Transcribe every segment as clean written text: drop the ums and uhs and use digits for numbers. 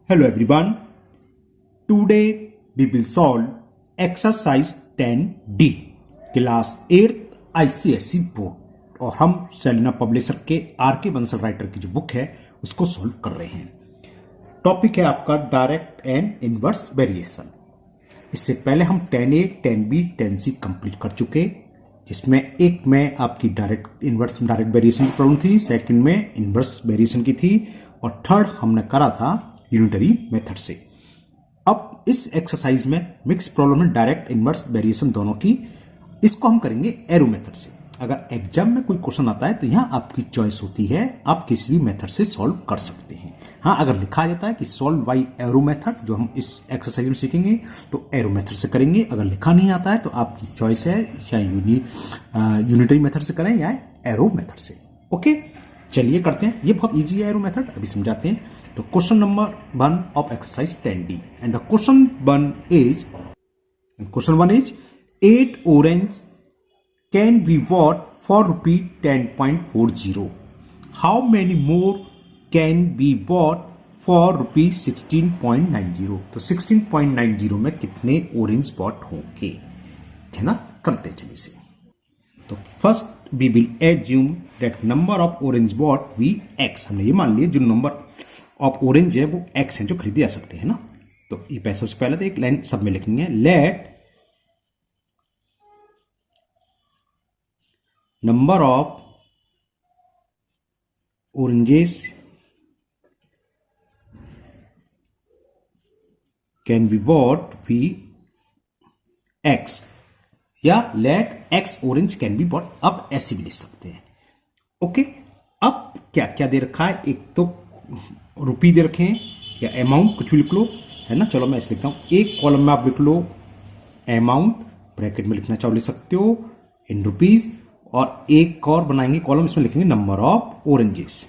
Hello everyone. Today we will solve exercise 10D class 8th ICSE board और हम Selina publisher के R K. Bansal writer की जो book है उसको सॉल्व कर रहे हैं। टॉपिक है आपका डायरेक्ट एंड इनवर्स वेरिएशन। इससे पहले हम 10A, 10B, 10C कंप्लीट कर चुके, जिसमें एक में आपकी डायरेक्ट वेरिएशन की प्रॉब्लम थी, सेकंड में इनवर्स वेरिएशन की थी और थर्ड हमने करा था यूनिटरी मेथड से। अब इस एक्सरसाइज में मिक्स प्रॉब्लम है डायरेक्ट इनवर्स वेरिएशन दोनों की, इसको हम करेंगे एरो मेथड से। अगर एग्जाम में कोई क्वेश्चन आता है तो यहां आपकी चॉइस होती है, आप किसी भी मेथड से सॉल्व कर सकते हैं। हाँ, अगर लिखा जाता है कि सॉल्व बाय एरो मेथड, जो हम इस एक्सरसाइज में सीखेंगे, तो एरो मेथड से करेंगे। अगर लिखा नहीं आता है तो आपकी चॉइस है या यूनिटरी मेथड से करें या एरो मेथड से। ओके, चलिए करते हैं। ये बहुत इजी है एरो मेथड, अभी समझाते हैं। तो question number 1 of exercise 10D and the question 1 is 8 orange can be bought for rupees 10.40. How many more can be bought for rupees 16.90? तो 16.90 में कितने ऑरेंज बॉट होंगे, है ना। करते चलिए से। तो first we will assume that number of orange bought be X. हमने ये मान लिया जो नंबर ऑफ ऑरेंज है वो एक्स है, जो खरीदे जा सकते हैं ना। तो ये सबसे पहले तो एक लाइन सब में लिखनी है, let number of oranges can be bought be x या let x orange can be bought। अब ऐसे भी लिख सकते हैं। ओके, अब क्या क्या दे रखा है, एक तो रुपी दे रखे हैं या अमाउंट, कुछ भी लिख लो, है ना। चलो मैं ऐसे लिखता हूं, एक कॉलम में आप लिख लो अमाउंट, ब्रैकेट में लिखना चाहो लिख सकते हो इन रुपीज, और एक और बनाएंगे कॉलम, इसमें लिखेंगे नंबर ऑफ ऑरेंजेस।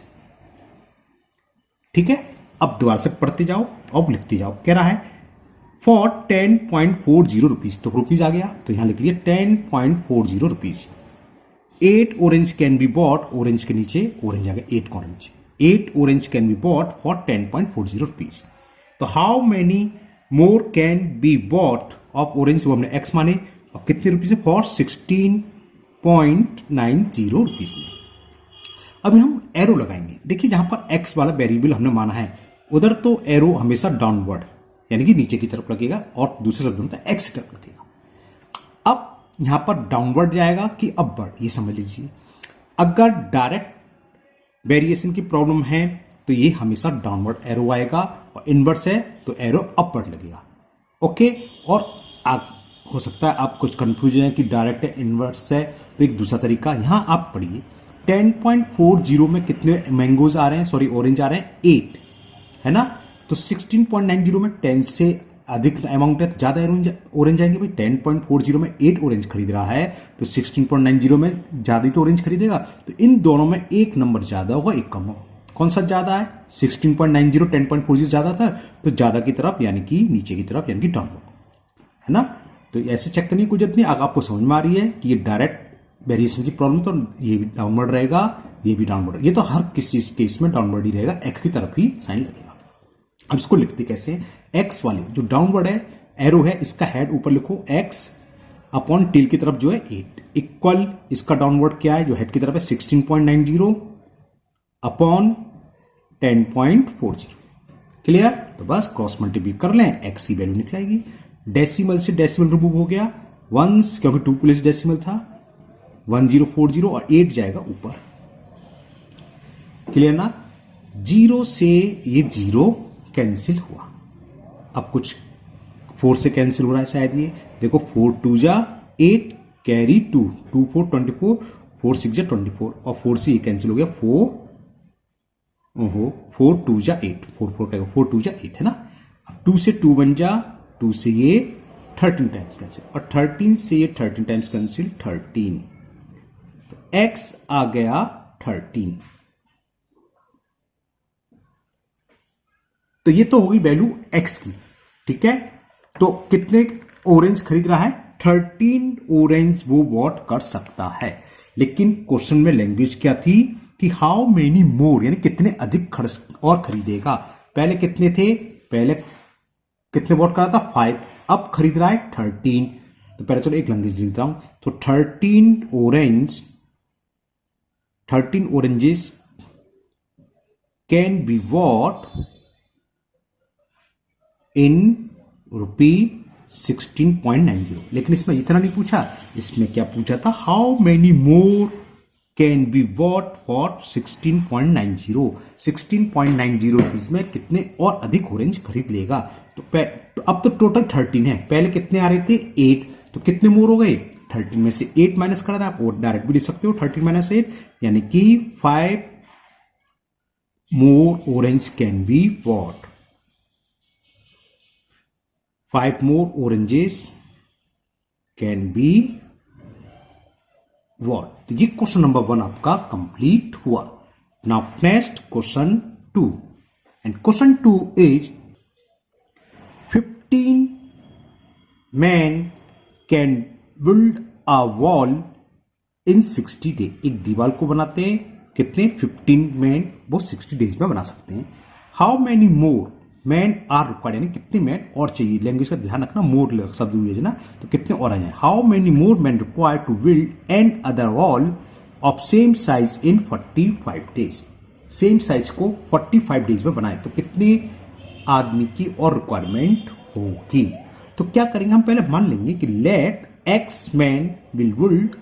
ठीक है, अब दोबारा से पढ़ते जाओ, अब लिखते जाओ। कह रहा है फॉर 10.40 रुपीज, तो रुपीज आ गया तो यहां लिख लिया 10.40 rupees. 8 orange can be bought, orange के नीचे ऑरेंज आ गया, 8 orange. 8 orange can be bought for 10.40 rupees. तो how many more can be bought of orange, वो हमने एक्स माने, और कितने रुपीज है, फॉर 16.90 रुपीज में। अब हम एरो लगाएंगे। देखिए जहां पर एक्स वाला वेरिएबल हमने माना है, उधर तो एरो हमेशा डाउनवर्ड यानी कि नीचे की तरफ लगेगा, और दूसरे शब्दों में एक्स की तरफ लगेगा। अब यहां पर डाउनवर्ड जाएगा कि अपवर्ड, ये समझ लीजिए। अगर डायरेक्ट वेरिएशन की प्रॉब्लम है तो ये हमेशा डाउनवर्ड एरो आएगा, और इनवर्स है तो एरो अपवर्ड लगेगा। ओके, और हो सकता है आप कुछ कंफ्यूज हैं कि डायरेक्ट है इनवर्स है, तो एक दूसरा तरीका यहां आप पढ़िए। 10.40 में कितने मैंगोज आ रहे हैं, सॉरी ऑरेंज आ रहे हैं 8, है ना। तो 16.90 में 10 से अधिक अमाउंट है तो ज्यादा ऑरेंज आएंगे भाई। 10.40 में 8 ऑरेंज खरीद रहा है तो 16.90 में ज्यादा ही तो ऑरेंज खरीदेगा। तो इन दोनों में एक नंबर ज्यादा होगा, एक कम होगा। कौन सा ज्यादा है, 16.90, 10.40 ज्यादा था, तो ज्यादा की तरफ यानी कि नीचे की तरफ यानी कि डाउनवर्ड, है ना। तो ऐसे चेक करने की कोई जरूरत नहीं। अगर आपको समझ में आ रही है कि ये डायरेक्ट वेरिएशन की प्रॉब्लम, तो ये भी डाउनवर्ड रहेगा, ये भी डाउनवर्ड, ये तो हर किसी केस में डाउनवर्ड ही रहेगा, एक्स की तरफ ही साइन लगेगा। अब इसको लिखते कैसे, एक्स वाले जो डाउनवर्ड है एरो है, इसका हेड ऊपर लिखो एक्स अपॉन टेल की तरफ जो है 8 इक्वल, इसका डाउनवर्ड क्या है जो हेड की तरफ है 16.90 अपॉन 10.40। क्लियर, तो बस क्रॉस मल्टीप्लाई कर लें, एक्स की वैल्यू निकलेगी। डेसिमल से डेसिमल रिमूव हो गया, वंस क्योंकि 2 प्लेस डेसिमल था, 1040 और 8 जाएगा ऊपर। क्लियर ना। 0 से ये 0 कैंसिल हुआ। अब कुछ 4 से कैंसिल हो रहा है शायद, ये देखो 4 2 जा 8 कैरी 2 2 4 24, 4 6 जा 24 और 4 से ये कैंसिल हो गया, 4 2 जा 8, 4 2 जा 8, है ना। 2 से 2 बन जा, 2 से ये 13 टाइम्स कैंसिल, और 13 से ये 13 टाइम्स कैंसिल 13, तो x आ गया 13। तो ये तो होगी वैल्यू x की, ठीक है। तो कितने ऑरेंज खरीद रहा है, 13 ऑरेंज वो वॉट कर सकता है। लेकिन क्वेश्चन में लैंग्वेज क्या थी कि हाउ मेनी मोर, यानी कितने अधिक खर्च और खरीदेगा। पहले कितने थे पहले कितने वॉट का था 5, अब खरीद रहा है 13। तो पहले चलो एक लैंग्वेज लिखता हूं। तो 13 oranges can be bought in रुपी 16.90। लेकिन इसमें इतना नहीं पूछा, इसमें क्या पूछा था, how many more can be bought for 16.90। 16.90 rupees में कितने और अधिक ऑरेंज खरीद लेगा। तो अब तो टोटल 13 है, पहले कितने आ रहे थे 8, तो कितने मोर हो गए 13 में से 8 माइनस करा था, आप और डायरेक्ट भी लिख सकते हो 13 माइनस 8, यानी कि 5 more orange can be bought. 5 more oranges can be what। तो ये क्वेश्चन नंबर 1 आपका कंप्लीट हुआ। Now next question 2, and question 2 is 15 men can build a wall in 60 days। एक दीवार को बनाते हैं कितने 15 मैन वो 60 डेज में बना सकते हैं। How many more man are required, यानी कितने मैन और चाहिए। लैंग्वेज का ध्यान रखना, मोर शब्द यूज है ना, तो कितने और आ जाए। How many more man required to build another wall of same size in 45 days. Same size को 45 डेज में बनाए तो कितने आदमी की और रिक्वायरमेंट होगी। तो क्या करेंगे हम, पहले मान लेंगे कि let x man will build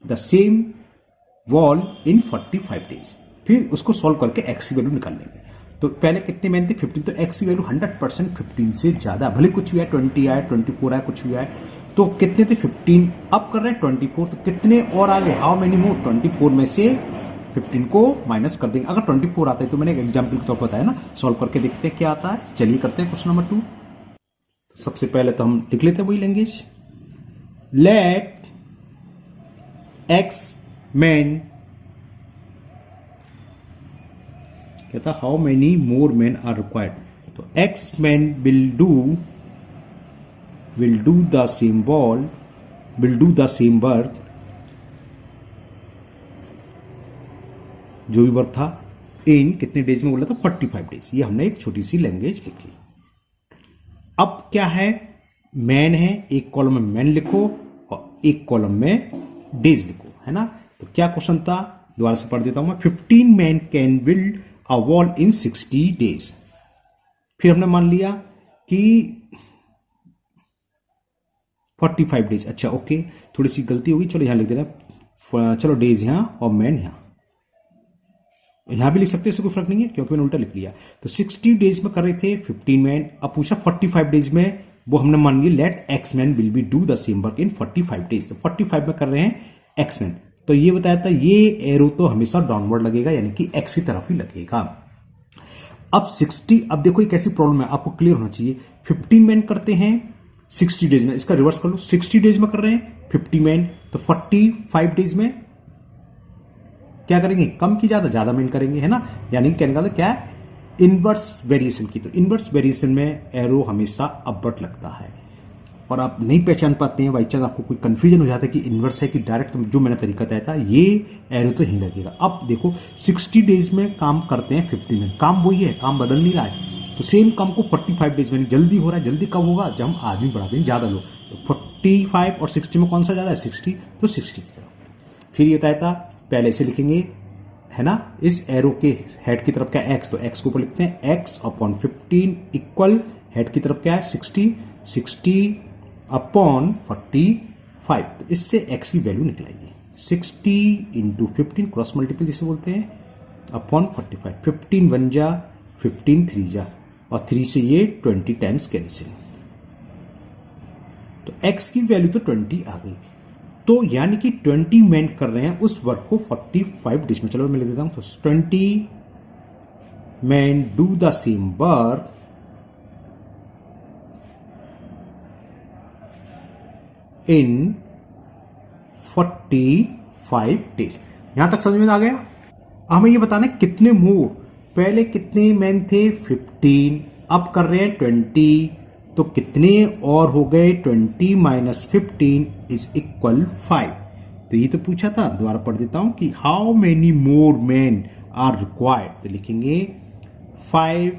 the same wall in 45 days. फिर उसको सॉल्व करके एक्स की वैल्यू निकाल लेंगे। तो पहले कितने मैन थे 15, तो एक्स की वैल्यू 100% 15 से ज्यादा, भले कुछ भी आए 20 आए 24 आए कुछ भी आए, तो कितने थे 15, अब कर रहे हैं 24, तो कितने और आ गए, हाउ मेनी मोर। 24 में से 15 को माइनस कर देंगे। अगर 24 आता है तो मैंने एक एग्जाम्पल के तौर पर बताया ना, सॉल्व करके देखते हैं क्या आता है। चलिए करते हैं क्वेश्चन नंबर 2। सबसे पहले तो हम लिख लेते हैं वही लैंग्वेज, लेट एक्स मैन कहता how many more man are required. तो x man will do the same work, जो भी वर्क था इन कितने डेज में बोला था 45 डेज। ये हमने एक छोटी सी लैंग्वेज लिखी। अब क्या है, मैन है, एक कॉलम में मैन लिखो और एक कॉलम में डेज लिखो, है ना। तो क्या क्वेश्चन था, दोबारा से पढ़ देता हूं मैं। 15 man can build a wall in 60 days. फिर हमने मान लिया कि 45 डेज। अच्छा ओके, थोड़ी सी गलती होगी, चलो यहां लिख देना, चलो डेज यहां और मैन यहां भी लिख सकते हैं, इससे कोई फर्क नहीं है क्योंकि मैंने उल्टा लिख लिया। तो 60 डेज में कर रहे थे 15 मैन, अब पूछा 45 डेज में, वो हमने मान लिया let x man will be do the same work in 45 days. तो 45 में कर रहे हैं एक्स मैन, तो ये बताया था ये एरो तो हमेशा डाउनवर्ड लगेगा, यानी कि एक्स की तरफ ही लगेगा। अब 60, अब देखो एक ऐसी प्रॉब्लम है आपको क्लियर होना चाहिए। 15 मैन करते हैं 60 डेज में, इसका रिवर्स कर लो, 60 डेज में कर रहे हैं 50 मैन, तो 45 डेज में क्या करेंगे, कम की ज्यादा मैन करेंगे, है ना। यानी कहने का क्या है, इनवर्स वेरिएशन की। तो इनवर्स वेरिएशन में एरो हमेशा अपवर्ड लगता है, और आप नहीं पहचान पाते हैं, बाई चांस आपको कोई कंफ्यूजन हो जाता है कि इनवर्स है कि डायरेक्ट, जो मैंने तरीका तय था ये एरो तो ही लगेगा। अब देखो 60 डेज में काम करते हैं 50 में, काम वही है, काम बदल नहीं रहा है। तो सेम काम को 45 डेज में, जल्दी हो रहा है। जल्दी कब होगा, जब हम आदमी बढ़ा दें ज्यादा लोग। तो 45 और 60 में कौन सा ज्यादा है, 60, तो 60 की तरफ। फिर ये बताया था, पहले से लिखेंगे, है ना, इस एरो के हेड की तरफ क्या है एक्स, तो एक्स को ऊपर लिखते हैं एक्स अपॉन 15 इक्वल हेड की तरफ क्या है 60 अपॉन 45। तो इससे एक्स की वैल्यू निकलेगी 60 इंटू 15 क्रॉस मल्टीपल जिसे बोलते हैं, अपॉन 45। 15 1 जा 15 3 जा, और 3 से ये 20 टाइम्स कैंसिल, तो एक्स की वैल्यू तो 20 आ गई। तो यानी कि 20 मैन कर रहे हैं उस वर्क को 45 डेज में। चलो मैं लिख देता हूं, तो 20 man do the same work in 45 days. यहां तक समझ में आ गया। हमें ये बताना है कितने मोर, पहले कितने मैन थे 15, अब कर रहे हैं 20, तो कितने और हो गए 20 माइनस 15 इज इक्वल 5। तो ये तो पूछा था, दोबारा पढ़ देता हूं कि how many more man are required. तो लिखेंगे 5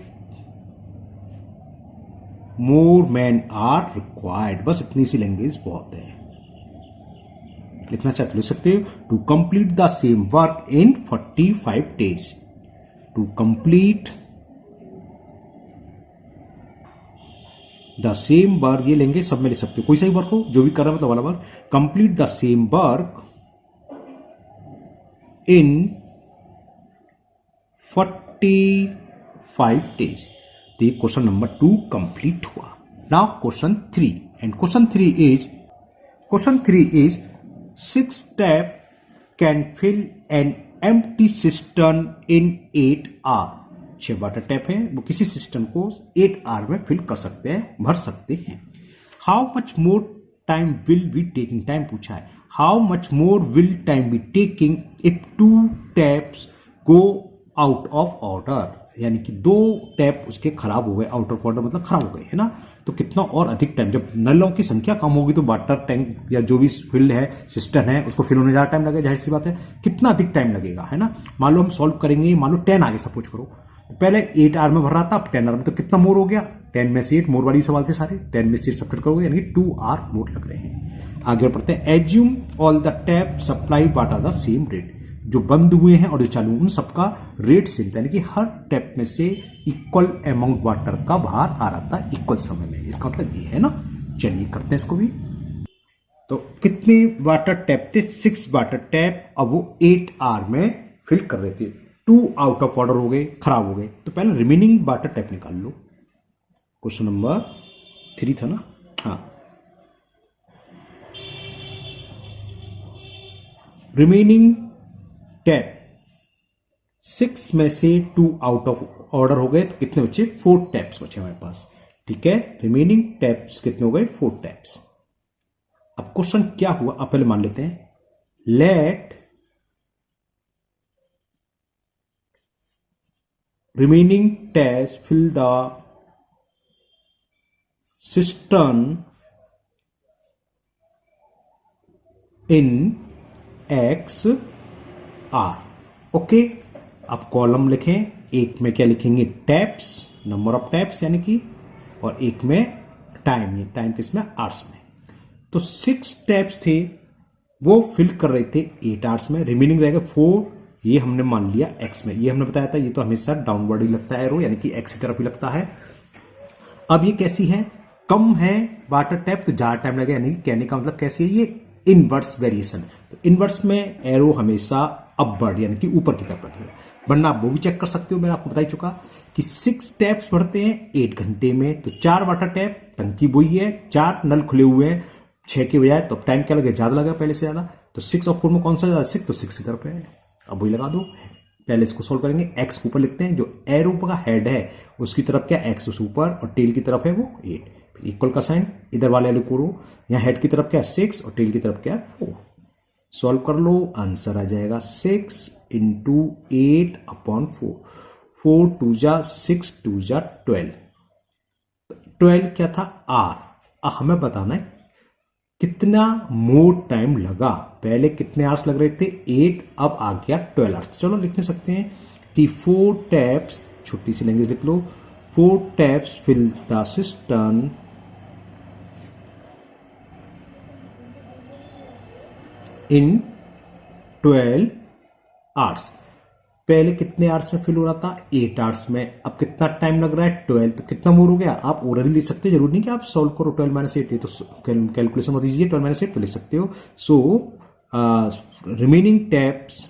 मोर मैन आर रिक्वायर्ड। बस इतनी सी लैंग्वेज बहुत है। लिखना चाहते लिख सकते हो, to complete the same work in 45 days. To complete the same work, ये लेंगे सब में लिख सकते हो, कोई सा ही वर्क हो जो भी कर रहा है मतलब वाला work. Complete the same work in 45 days. तो ये क्वेश्चन नंबर 2 कंप्लीट हुआ। Now question 3, and question 3 is 6 tap can fill an empty system in 8 hour. 6 water tap है, वो किसी सिस्टम को 8 आवर में फिल कर सकते हैं, भर सकते हैं। How much more time will be taking, time पूछा है, how much more will time be taking if 2 taps go out of order, यानी कि 2 टैप उसके खराब हो गए, आउट ऑफ ऑर्डर मतलब खराब हो गए, है ना। तो कितना और अधिक टाइम, जब नलों की संख्या कम होगी तो वाटर टैंक या जो भी फील्ड है, सिस्टम है, उसको फिल होने ज्यादा टाइम लगेगा, जाहिर सी बात है। कितना अधिक टाइम लगेगा, है ना। मान लो हम सॉल्व करेंगे, मान लो 10 आगे सपोज करो, तो पहले 8 आवर में भर रहा था, अब 10 आवर में, तो कितना मोर हो गया, 10 में से 8, मोर वाली सवाल थे सारे, 10 में से 8 सब्ट्रैक्ट करोगे, यानी कि 2 आवर मोर लग रहे हैं। आगे बढ़ते हैं, assume all the tap supply what are the same rate. जो बंद हुए हैं और जो चालू, उन सबका रेट सेम, यानी कि हर टैप में से इक्वल अमाउंट वाटर का बाहर आ रहा था इक्वल समय में। इसका मतलब ये है ना। चलिए करते हैं इसको भी। तो कितने वाटर टैप थे, 6 वाटर टैप, अब वो 8 आवर में फिल कर रहे थे। 2 आउट ऑफ ऑर्डर हो गए, खराब हो गए, तो पहले रिमेनिंग वाटर टैप निकाल लो। क्वेश्चन नंबर 3 था ना, हाँ। रिमेनिंग टैप 6 में से 2 आउट ऑफ ऑर्डर हो गए, तो कितने बचे, 4 टैप्स बचे हमारे पास। ठीक है, रिमेनिंग टैप्स कितने हो गए, 4 टैप्स। अब क्वेश्चन क्या हुआ, आप पहले मान लेते हैं, let remaining taps fill the system in X R। Okay, अब कॉलम लिखें, एक में क्या लिखेंगे, टैप्स, नंबर ऑफ टैप्स यानी कि, और एक में टाइम, ये टाइम किसमें, आवर्स में। तो 6 टैप्स थे, वो फिल कर रहे थे 8 आवर्स में, रिमेनिंग रहेगा 4, ये हमने मान लिया x में, ये हमने बताया था, ये तो हमेशा डाउनवर्ड ही लगता है एरो, यानी कि x की तरफ ही लगता है। अब ये कैसी है, कम है वाटर टैप तो ज्यादा टाइम लगेगा, यानी कहने का मतलब कैसी है, ये इनवर्स वेरिएशन। तो इनवर्स में एरो हमेशा अपवर्ड यानी कि ऊपर की तरफ लगेगा, वरना आप वो भी चेक कर सकते हो, मैंने आपको बता ही चुका कि 6 टैप्स भरते हैं 8 घंटे में, तो 4 वाटर टैप, टंकी बोई है, 4 नल खुले हुए हैं 6 के बजाय, तो टाइम क्या लगे, ज्यादा लगा पहले से ज्यादा। तो 6 और 4 में कौन सा ज्यादा, 6, तो 6 की तरफ है, अब वही लगा दो। पहले इसको सोल्व करेंगे, एक्स के ऊपर लिखते हैं, जो एरो का हेड है उसकी तरफ क्या, एक्स उस ऊपर, और टेल की तरफ है वो 8, इक्वल का साइन इधर वाले एरो को, यहां हेड की तरफ क्या 6 और टेल की तरफ क्या 4। सॉल्व कर लो, आंसर आ जाएगा 6 इंटू 8/4, 4 2 जा 6 2 जा 12। 12 क्या था, आर। हमें बताना है कितना मोर टाइम लगा, पहले कितने आवर्स लग रहे थे 8, अब आ गया 12 आवर्स। तो चलो लिख सकते हैं कि 4 टैप्स, छोटी सी लैंग्वेज लिख लो, 4 taps fill the system in 12 hours. पहले कितने आवर्स में फिल हो रहा था, 8 आवर्स में, अब कितना टाइम लग रहा है 12, तो कितना मोर हो गया, आप ऑर्डर ही लिख सकते हो, जरूरी नहीं कि आप सॉल्व करो 12 - 8, ये तो कैलकुलेशन हो दीजिए, 12 - 8 तो लिख सकते हो। सो रिमेनिंग टैप्स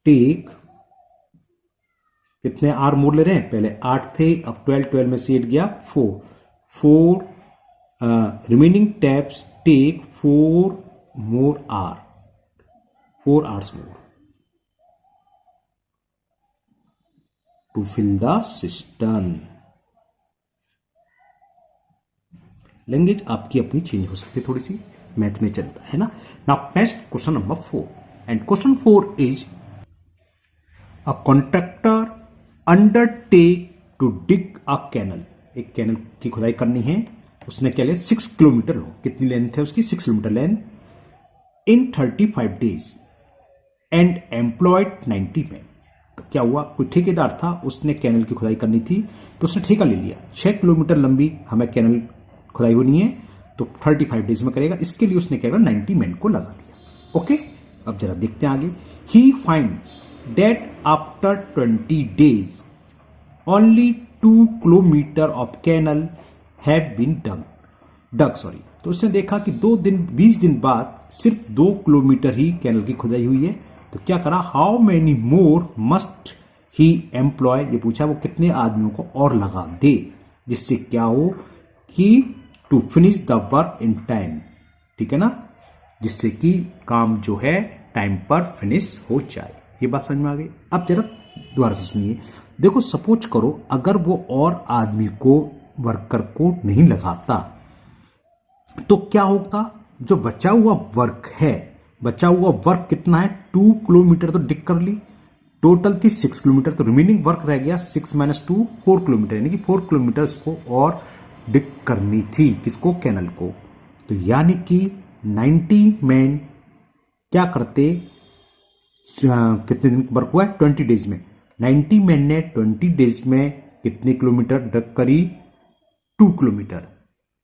टेक, कितने आर मोर ले रहे हैं, पहले 8 थे, अब 12 में से 8 गया 4, remaining taps take 4 more hour, 4 hours more to fill the system. Language आपकी अपनी चेंज हो सकती है, थोड़ी सी मैथ में चलता है ना। Now next question number 4, and question 4 is a contractor undertake to dig a canal. एक कैनल की खुदाई करनी है, उसने क्या लिया 6 किलोमीटर, कितनी लेंथ है उसकी, 6 kilometre length, in 35 days. And employed 90 man. तो क्या हुआ, कोई ठेकेदार था, उसने कैनल की खुदाई करनी थी, तो उसने ठेका ले लिया। 6 किलोमीटर लंबी हमें कैनल खुदाई होनी है, तो 35 डेज में करेगा। इसके लिए उसने क्या करा, 90 मैन को लगा दिया। ओके, अब जरा देखते हैं आगे। He find that after 20 days only 2 kilometre of canal have been dug sorry. तो उसने देखा कि 20 दिन बाद सिर्फ 2 किलोमीटर ही कैनल की खुदाई हुई है। तो क्या करा, how many more must he employ, ये पूछा वो कितने आदमियों को और लगा दे, जिससे क्या हो कि to finish the work in time. ठीक है ना, जिससे कि काम जो है टाइम पर फिनिश हो जाए। ये बात समझ में आ गई। अब जरा दोबारा से सुनिए। देखो, सपोज करो अगर वो और आदमी को, वर्कर को नहीं लगाता, तो क्या होगा, जो बचा हुआ वर्क है, बचा हुआ वर्क कितना है, 2 किलोमीटर तो डिक कर ली, टोटल थी 6 किलोमीटर, तो रिमेनिंग वर्क रह गया 6 - 2 4 किलोमीटर, यानी कि 4 किलोमीटर इसको और डिक करनी थी, किसको, कैनल को। तो यानी कि 90 मैन क्या करते, कितने दिन वर्क हुआ है, 20 डेज में। 90 मैन ने 20 डेज में कितने किलोमीटर डिक करी, 2 किलोमीटर।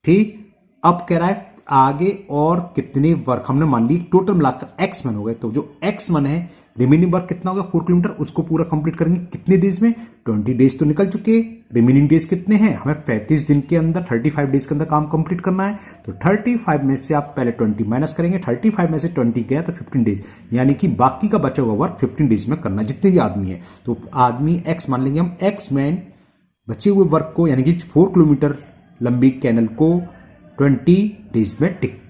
ठीक, अब कह रहा है आगे और कितने वर्क, हमने मान ली टोटल मिलाकर एक्स मन हो गए, तो जो एक्स मन है, रिमेनिंग वर्क कितना होगा, 4 किलोमीटर, उसको पूरा कंप्लीट करेंगे कितने डेज में, 20 डेज तो निकल चुके। रिमेनिंग डेज कितने हैं, हमें 35 दिन के अंदर, 35 डेज के अंदर काम कंप्लीट करना है। तो 35 में से आप पहले 20 माइनस करेंगे, 35 में से 20 गया तो 15 डेज, यानी कि बाकी का बचा हुआ वर्क 15 डेज में करना, जितने भी आदमी है। तो आदमी एक्स मान लेंगे हम, एक्स मैन बचे हुए वर्क को, यानी कि 4 किलोमीटर लंबी कैनल को 20 डेज में टिक,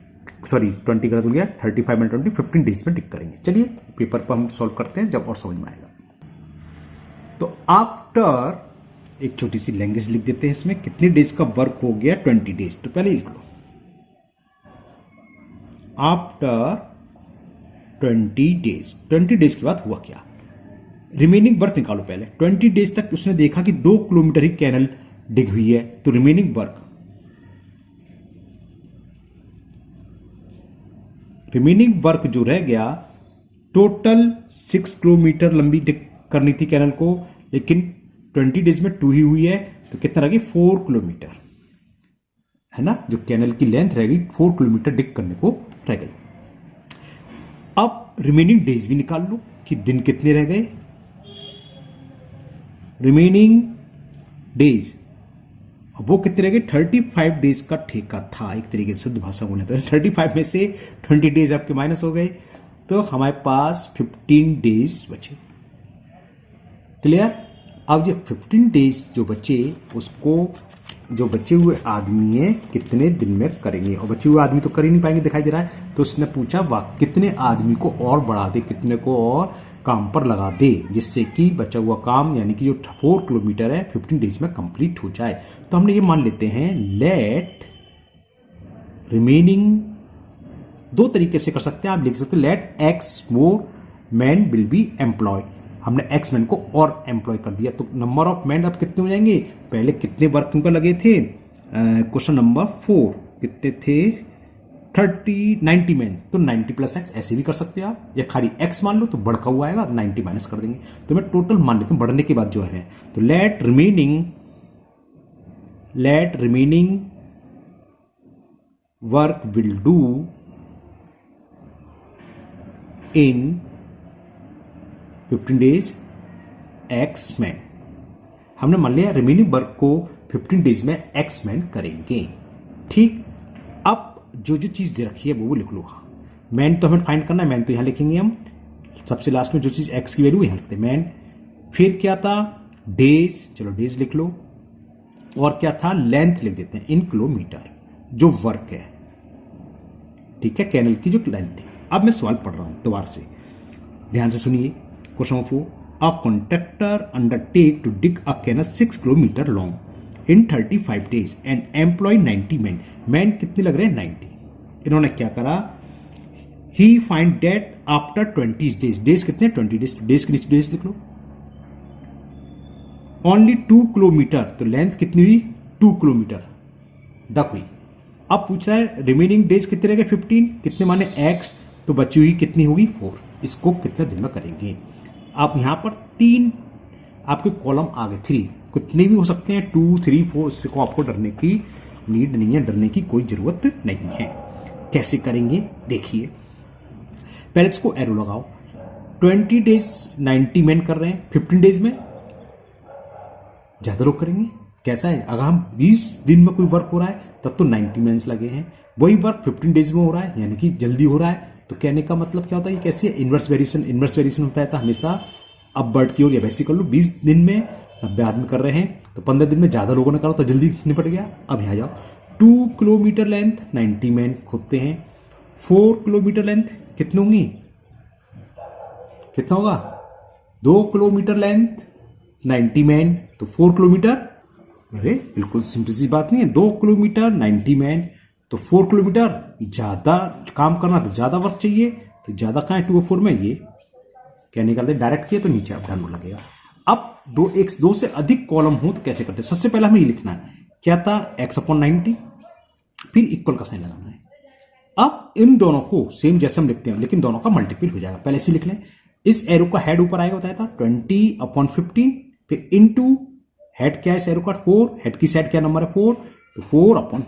सॉरी 20 गलत हो गया, 35 में 20, 15 डेज में टिक करेंगे। चलिए पेपर पर हम सॉल्व करते हैं जब और समझ में आएगा। तो आफ्टर, एक छोटी सी लैंग्वेज लिख देते हैं इसमें, कितने डेज का वर्क हो गया, 20 डेज। तो पहले लिख लो, आफ्टर 20 डेज, 20 डेज के बाद हुआ क्या, रिमेनिंग वर्क निकालो पहले। 20 डेज तक उसने देखा कि 2 किलोमीटर ही कैनल डिग हुई है, तो रिमेनिंग वर्क जो रह गया, टोटल 6 किलोमीटर लंबी डिग करनी थी कैनल को, लेकिन 20 डेज में 2 ही हुई है, तो कितना रह गई, 4 किलोमीटर, है ना। जो कैनल की लेंथ रह गई 4 किलोमीटर डिग करने को रह गई। अब रिमेनिंग डेज भी निकाल लो कि दिन कितने रह गए, रिमेनिंग डेज, अब वो कितने रह गए, 35 डेज का ठेका था, एक तरीके से शुद्ध भाषा बोले तो 35 में से 20 डेज आपके माइनस हो गए, तो हमारे पास 15 डेज बचे। क्लियर। अब ये 15 डेज जो बचे, उसको जो बचे हुए आदमी है कितने दिन में करेंगे, और बचे हुए आदमी तो कर ही नहीं पाएंगे दिखाई दे रहा है, तो उसने पूछा कितने आदमी को और बढ़ा दे, कितने को और काम पर लगा दे, जिससे कि बचा हुआ काम, यानी कि जो 4 किलोमीटर है 15 डेज में कंप्लीट हो जाए। तो हमने ये मान लेते हैं, लेट रिमेनिंग, दो तरीके से कर सकते हैं आप, लिख सकते हैं let X more man will be employed. हमने एक्स मैन को और एम्प्लॉय कर दिया, तो नंबर ऑफ मैन अब कितने हो जाएंगे, पहले कितने वर्क उनका लगे थे, क्वेश्चन नंबर 4 कितने थे, 90 मैन, तो 90 + x ऐसे भी कर सकते हैं आप, या खाली x मान लो तो बढ़का हुआ आएगा, 90 माइनस कर देंगे। तो मैं टोटल मान लेता हूं बढ़ने के बाद जो है, तो let remaining work will do in 15 days X man. हमने मान लिया रिमेनिंग वर्क को 15 डेज में एक्स मैन करेंगे। ठीक, अब जो चीज दे रखी है वो लिख लो। मैन तो हमें फाइंड करना है, मैन तो यहां लिखेंगे हम, सबसे लास्ट में जो चीज एक्स की वैल्यू यहां लिखते हैं मैन। फिर क्या था, डेज, चलो डेज लिख लो, और क्या था, लेंथ लिख देते हैं इन किलोमीटर, जो वर्क है, ठीक है, कैनल की जो लेंथ थी। अब मैं सवाल पढ़ रहा हूं दोबारा से, ध्यान से सुनिए। Question number 4, a contractor undertake to dig a canal 6 kilometre long in 35 days and employ 90 man. Man कितने लग रहे हैं, 90। इन्होंने क्या करा, he find that after 20 days, days कितने, 20 डेज, डेज के नीचे डेज लिख लो, ओनली 2 किलोमीटर, तो लेंथ कितनी हुई, 2 किलोमीटर डक हुई। अब पूछ रहा है रिमेनिंग डेज कितने रह गए, 15, कितने माने x, तो बची हुई कितनी होगी, 4। इसको कितने दिन में करेंगे। आप यहाँ पर 3 आपके कॉलम आ गए, 3 कितने भी हो सकते हैं, 2, 3, 4, इसको आपको डरने की नीड नहीं है, डरने की कोई जरूरत नहीं है। कैसे करेंगे देखिए, पहले इसको एरो लगाओ। 20 डेज 90 मैन कर रहे हैं, 15 डेज में ज्यादा लोग करेंगे। कैसा है, अगर हम 20 दिन में कोई वर्क हो रहा है तब तो 90 मेंस लगे हैं, वही वर्क 15 डेज में हो रहा है यानी कि जल्दी हो रहा है। तो कहने का मतलब क्या होता है, ये कैसी है, इनवर्स वेरिएशन। इनवर्स वेरिएशन होता है तो हमेशा अपवर्ड की ओर, या वैसे कर लो। 20 दिन में 90 आदमी कर रहे हैं तो 15 दिन में ज्यादा लोगों ने करा तो जल्दी निपट गया। अब यहाँ जाओ, 2 किलोमीटर लेंथ 90 मैन खोदते हैं। 4 किलोमीटर लेंथ कितनी होंगी, कितना होगा, 2 किलोमीटर लेंथ 90 मैन तो 4 किलोमीटर, अरे बिल्कुल सिंपल सी बात नहीं है। 2 किलोमीटर 90 मैन तो 4 किलोमीटर, ज्यादा काम करना तो ज्यादा वर्क चाहिए, तो ज्यादा कहां है 2 और 4 में, ये क्या निकालते डायरेक्ट किया तो नीचे अब डन लगेगा। अब 2 से अधिक कॉलम हो तो कैसे करते हैं, सबसे पहले हमें ये लिखना है क्या था, x/90, फिर इक्वल का साइन लगाना है। अब इन दोनों को सेम जैसे हम लिखते हैं लेकिन दोनों का मल्टीपल हो जाएगा। पहले ऐसे लिख लें, इस एरो का हेड ऊपर आएगा, बताया था 20/15, फिर इनटू हेड क्या है इस एरो का 4, हेड की साइड क्या नंबर है 4, तो 4/2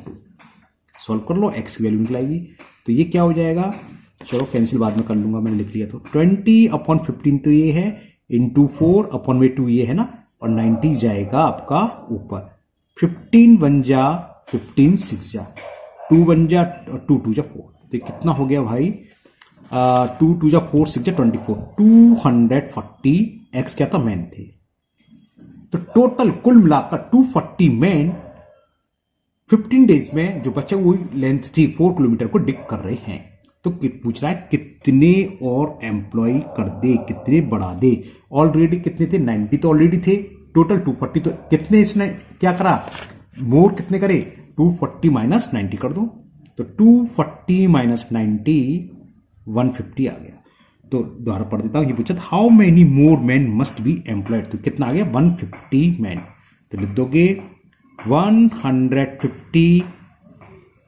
सॉल्व कर लो, एक्स की वैल्यू निकलाएगी। तो ये क्या हो जाएगा, चलो कैंसिल बाद में कर लूंगा, मैंने लिख लिया। तो 20/15 तो ये है, इंटू 4/2 ये है ना, और 90 जाएगा आपका ऊपर। 15 1 जा 15, 6 जा 2 1 जा 2 2 जा 4, तो कितना हो गया भाई, 2 2 जा 4 6 जा 24, 240 एक्स क्या था, मैन थे। तो टोटल कुल मिलाकर 240 मैन 15 डेज में जो बचे वही लेंथ थी 4 किलोमीटर को डिग कर रहे हैं। तो पूछ रहा है कितने और एम्प्लॉय कर दे, कितने बढ़ा दे। ऑलरेडी कितने थे, 90 तो ऑलरेडी थे, टोटल 240, तो कितने इसने क्या करा, मोर कितने करे, 240 माइनस 90 कर दो, तो 240 माइनस 90 150 आ गया। तो दोबारा पढ़ देता हूं, ये पूछा how many more man must be employed, तो कितना आ गया 150 मैन। तो लिख दोगे 150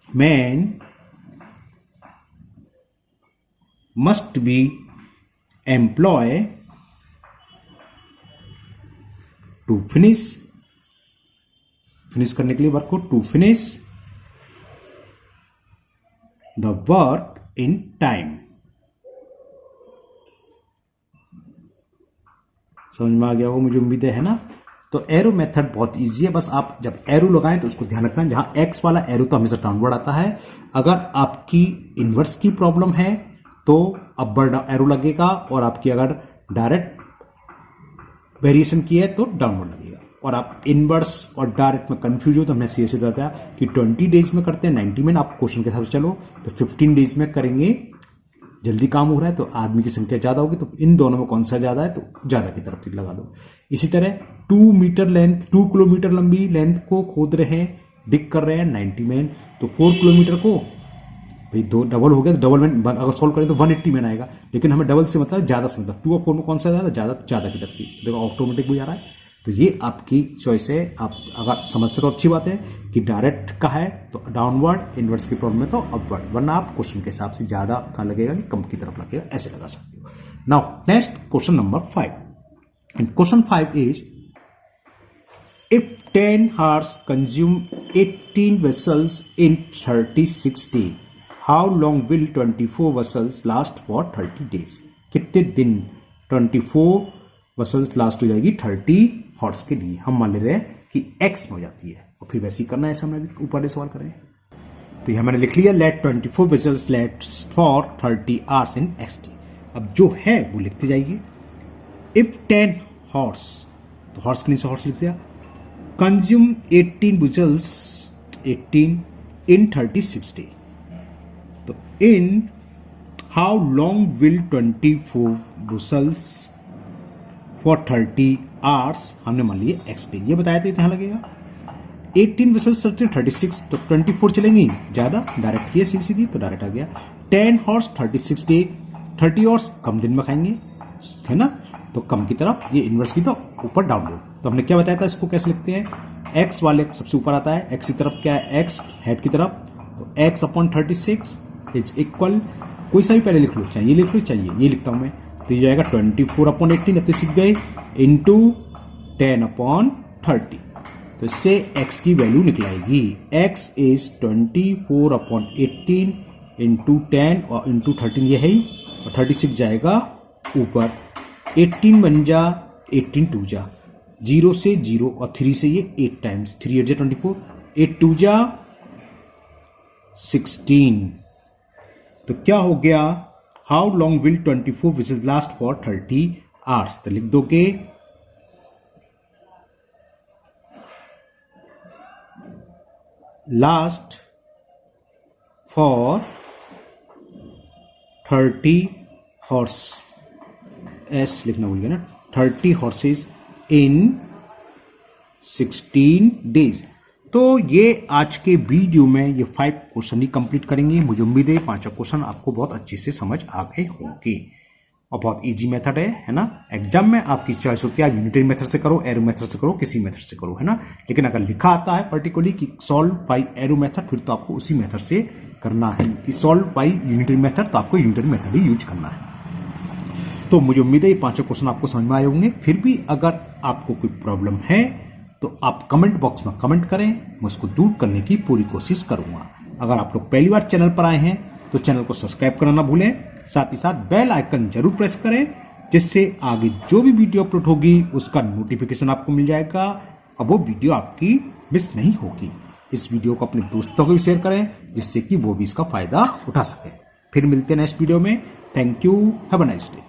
man must be employ to finish करने के लिए वर्क को, to finish the work in time. समझ में आ गया हो, मुझे उम्मीद है ना। तो एरो मेथड बहुत इजी है, बस आप जब एरो लगाएं तो उसको ध्यान रखना, जहां एक्स वाला एरो तो हमेशा डाउनवर्ड आता है। अगर आपकी इनवर्स की प्रॉब्लम है तो अपवर्ड एरो लगेगा, और आपकी अगर डायरेक्ट वेरिएशन की है तो डाउनवर्ड लगेगा। और आप इनवर्स और डायरेक्ट में कंफ्यूज हो तो हमने सीधे सीधे बताया कि 20 डेज में करते हैं 90 में, आप क्वेश्चन के हिसाब से चलो तो 15 डेज में करेंगे, जल्दी काम हो रहा है तो आदमी की संख्या ज्यादा होगी, तो इन दोनों में कौन सा ज्यादा है तो ज्यादा की तरफ लगा दो। इसी तरह 2 मीटर लेंथ, 2 किलोमीटर लंबी लेंथ को खोद रहे हैं, डिग कर रहे हैं 90 मैन, तो 4 किलोमीटर को भाई 2 डबल हो गया, तो डबल मैन अगर सॉल्व करें तो 180 मैन आएगा, लेकिन हमें डबल से मतलब ज्यादा से मतलब 2 और 4 में कौन सा ज्यादा की तरफ की, देखो ऑटोमेटिक भी आ रहा है। तो ये आपकी चॉइस है, आप अगर समझते तो अच्छी बात है कि डायरेक्ट का है तो डाउनवर्ड, इनवर्स की प्रॉब्लम है तो अपवर्ड, वरना आप क्वेश्चन के हिसाब से ज्यादा कहाँ लगेगा कि कम की तरफ लगेगा, ऐसे लगा सकते हो। Now next question number 5, and question 5 is if 10 hours consume 18 vessels in 36 days, how long will 24 vessels last for 30 days? कितने दिन 24 vessels लास्ट हो जाएगी 30 हॉर्स के लिए। हम मान ले रहे हैं कि x में हो जाती है, और फिर वैसे ही करना है, ऐसा हमने भी ऊपर सवाल करें। तो यह मैंने लिख लिया, let 24 vessels last for 30 hours in xt। अब जो है वो लिखते जाइए। if 10 हॉर्स, तो हॉर्स के नीचे हॉर्स लिख दिया, consume 18 vessels 18 in 36 days, तो in how long will 24 vessels for 30 hours, हमने मान लिया x डे, ये बताया तो इतना लगेगा। 18 vessels 36, तो 24 चलेंगी ज्यादा, डायरेक्ट किया सीधी सीधी तो डायरेक्ट आ गया। 10 हॉर्स 36 डे, 30 हॉर्स कम दिन में खाएंगे, है ना, तो कम की तरफ, ये इनवर्स की तो ऊपर डाउनवर्ड। तो हमने क्या बताया था, इसको कैसे लिखते हैं, x वाले सबसे ऊपर आता है, x की तरफ क्या है, x हेड की तरफ, तो x/36 इज इक्वल कोई सा भी पहले लिख लो, चाहे ये लिख लो चाहे ये लिखता हूं मैं। तो ये जाएगा 24/18, अब तो सीख गए, इंटू 10/30। तो इससे x की वैल्यू निकलाएगी, x इज 24/18 इंटू 10 और इंटू 13 ये है ही, और 36 जाएगा ऊपर, 18 बन जा, 18 2 जा, 0 से 0 और 3 से ये 8 टाइम्स, 3 8 जा 24, 8 2 जा 16। तो क्या हो गया, how long will 24 visit last for 30 hours. तो लिख दोगे लास्ट फॉर 30 हॉर्स, एस लिखना भूल गया ना, 30 हॉर्सेस इन 16 डेज। तो ये आज के वीडियो में ये 5 क्वेश्चन ही कंप्लीट करेंगे। मुझे उम्मीद है 5 क्वेश्चन आपको बहुत अच्छे से समझ आ गए होंगे और बहुत इजी मेथड है ना। एग्जाम में आपकी चॉइस होती है, आप यूनिटरी मेथड से करो, एरो मेथड से करो, किसी मेथड से करो, है ना। लेकिन अगर लिखा आता है पर्टिकुलरली कि सॉल्व बाय एरो मेथड, फिर तो आपको उसी मेथड से करना है। कि सॉल्व बाय यूनिटरी मेथड, तो आपको यूनिटरी मेथड ही यूज करना है। तो मुझे उम्मीद है ये 5 क्वेश्चन आपको समझ में आए होंगे। फिर भी अगर आपको कोई प्रॉब्लम है तो आप कमेंट बॉक्स में कमेंट करें, मैं उसको दूर करने की पूरी कोशिश करूंगा। अगर आप लोग पहली बार चैनल पर आए हैं तो चैनल को सब्सक्राइब करना ना भूलें, साथ ही साथ बेल आइकन जरूर प्रेस करें, जिससे आगे जो भी वीडियो अपलोड होगी उसका नोटिफिकेशन आपको मिल जाएगा और वो वीडियो आपकी मिस नहीं होगी। इस वीडियो को अपने दोस्तों को भी शेयर करें, जिससे कि वो भी इसका फायदा उठा सके। फिर मिलते हैं नेक्स्ट वीडियो में। Thank you, have a nice day.